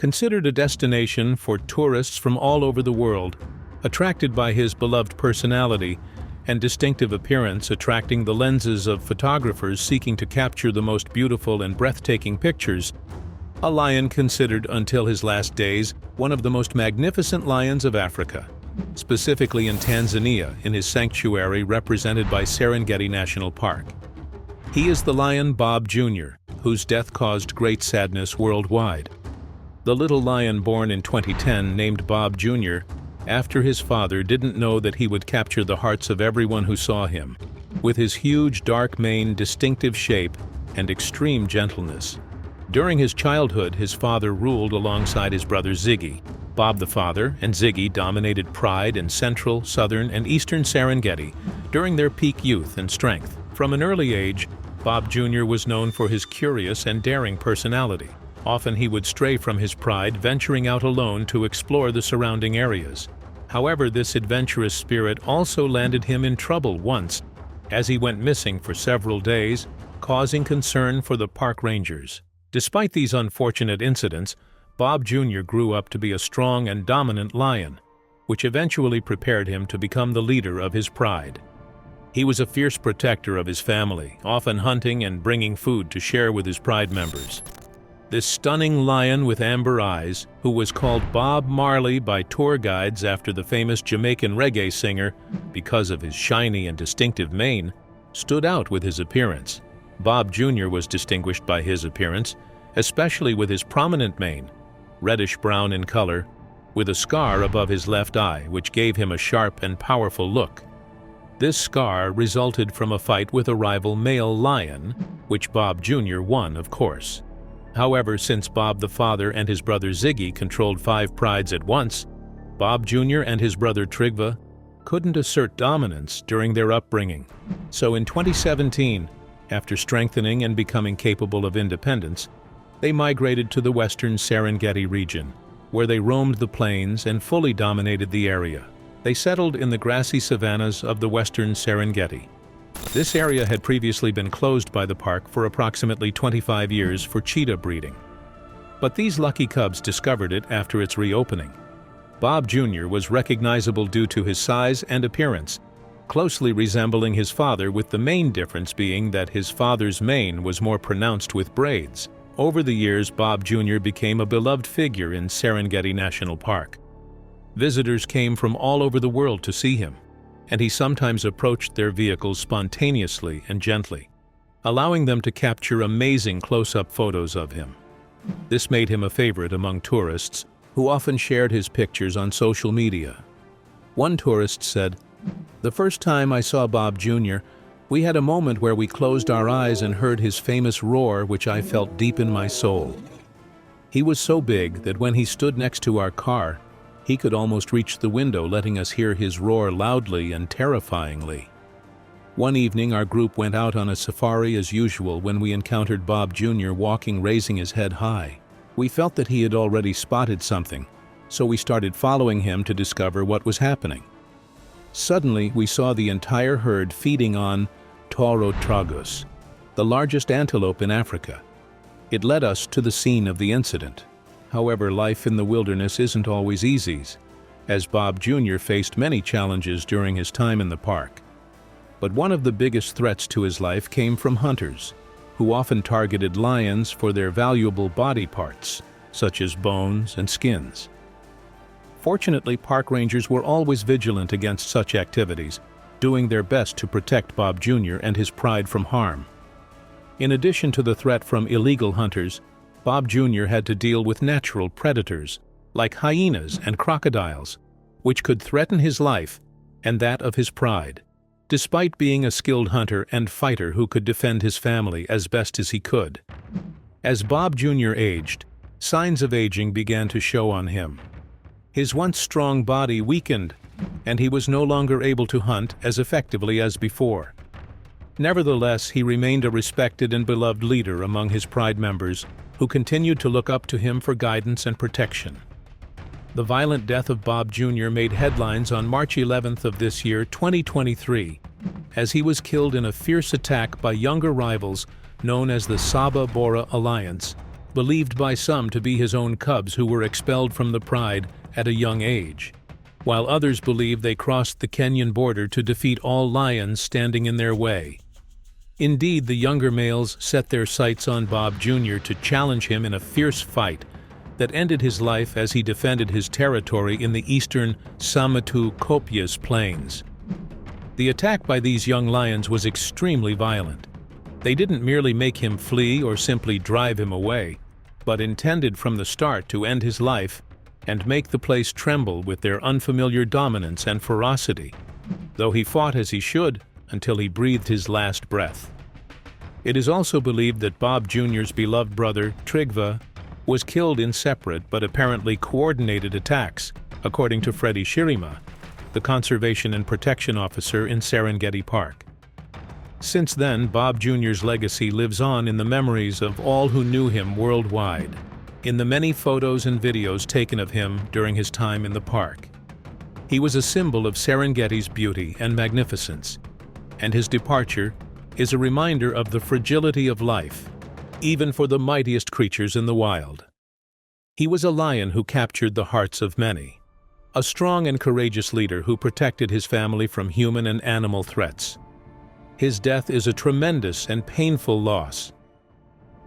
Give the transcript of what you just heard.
Considered a destination for tourists from all over the world, attracted by his beloved personality and distinctive appearance, attracting the lenses of photographers seeking to capture the most beautiful and breathtaking pictures, a lion considered until his last days one of the most magnificent lions of Africa, specifically in Tanzania in his sanctuary represented by Serengeti National Park. He is the lion Bob Jr., whose death caused great sadness worldwide. The little lion born in 2010, named Bob Jr., after his father didn't know that he would capture the hearts of everyone who saw him, with his huge dark mane, distinctive shape, and extreme gentleness. During his childhood, his father ruled alongside his brother Ziggy. Bob the father and Ziggy dominated pride in central, southern, and eastern Serengeti during their peak youth and strength. From an early age, Bob Jr. was known for his curious and daring personality. Often he would stray from his pride, venturing out alone to explore the surrounding areas. However, this adventurous spirit also landed him in trouble once, as he went missing for several days, causing concern for the park rangers. Despite these unfortunate incidents, Bob Jr. grew up to be a strong and dominant lion, which eventually prepared him to become the leader of his pride. He was a fierce protector of his family, often hunting and bringing food to share with his pride members. This stunning lion with amber eyes, who was called Bob Marley by tour guides after the famous Jamaican reggae singer because of his shiny and distinctive mane, stood out with his appearance. Bob Jr. was distinguished by his appearance, especially with his prominent mane, reddish-brown in color, with a scar above his left eye which gave him a sharp and powerful look. This scar resulted from a fight with a rival male lion, which Bob Jr. won, of course. However, since Bob the father and his brother Ziggy controlled 5 prides at once, Bob Jr. and his brother Trigva couldn't assert dominance during their upbringing. So in 2017, after strengthening and becoming capable of independence, they migrated to the western Serengeti region, where they roamed the plains and fully dominated the area. They settled in the grassy savannas of the western Serengeti. This area had previously been closed by the park for approximately 25 years for cheetah breeding. But these lucky cubs discovered it after its reopening. Bob Jr. was recognizable due to his size and appearance, closely resembling his father, with the main difference being that his father's mane was more pronounced with braids. Over the years, Bob Jr. became a beloved figure in Serengeti National Park. Visitors came from all over the world to see him, and he sometimes approached their vehicles spontaneously and gently, allowing them to capture amazing close-up photos of him. This made him a favorite among tourists, who often shared his pictures on social media. One tourist said, "The first time I saw Bob Jr., we had a moment where we closed our eyes and heard his famous roar, which I felt deep in my soul. He was so big that when he stood next to our car, he could almost reach the window, letting us hear his roar loudly and terrifyingly." One evening, our group went out on a safari as usual when we encountered Bob Jr. walking, raising his head high. We felt that he had already spotted something, so we started following him to discover what was happening. Suddenly, we saw the entire herd feeding on tauro tragus, the largest antelope in Africa. It led us to the scene of the incident. However, life in the wilderness isn't always easy, as Bob Jr. faced many challenges during his time in the park. But one of the biggest threats to his life came from hunters, who often targeted lions for their valuable body parts, such as bones and skins. Fortunately, park rangers were always vigilant against such activities, doing their best to protect Bob Jr. and his pride from harm. In addition to the threat from illegal hunters, Bob Jr. had to deal with natural predators, like hyenas and crocodiles, which could threaten his life and that of his pride. Despite being a skilled hunter and fighter who could defend his family as best as he could. As Bob Jr. aged, signs of aging began to show on him. His once strong body weakened, and he was no longer able to hunt as effectively as before. Nevertheless, he remained a respected and beloved leader among his pride members, who continued to look up to him for guidance and protection. The violent death of Bob Jr. made headlines on March 11th of this year, 2023, as he was killed in a fierce attack by younger rivals known as the Saba Bora Alliance, believed by some to be his own cubs who were expelled from the pride at a young age, while others believe they crossed the Kenyan border to defeat all lions standing in their way. Indeed, the younger males set their sights on Bob Jr. to challenge him in a fierce fight that ended his life as he defended his territory in the eastern Samatu-Copias plains. The attack by these young lions was extremely violent. They didn't merely make him flee or simply drive him away, but intended from the start to end his life and make the place tremble with their unfamiliar dominance and ferocity, though he fought as he should until he breathed his last breath. It is also believed that Bob Jr.'s beloved brother, Trygve, was killed in separate but apparently coordinated attacks, according to Freddie Shirima, the Conservation and Protection Officer in Serengeti Park. Since then, Bob Jr.'s legacy lives on in the memories of all who knew him worldwide, in the many photos and videos taken of him during his time in the park. He was a symbol of Serengeti's beauty and magnificence, and his departure is a reminder of the fragility of life, even for the mightiest creatures in the wild. He was a lion who captured the hearts of many, a strong and courageous leader who protected his family from human and animal threats. His death is a tremendous and painful loss,